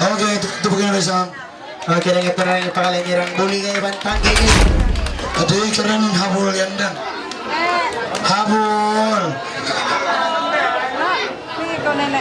Okay, tupagin na sa Okay, lang ito na yung pangalan niya ng buli kayo bantang kayo. ito yung karanin habol yan dan. Habol! Sige ko, nene.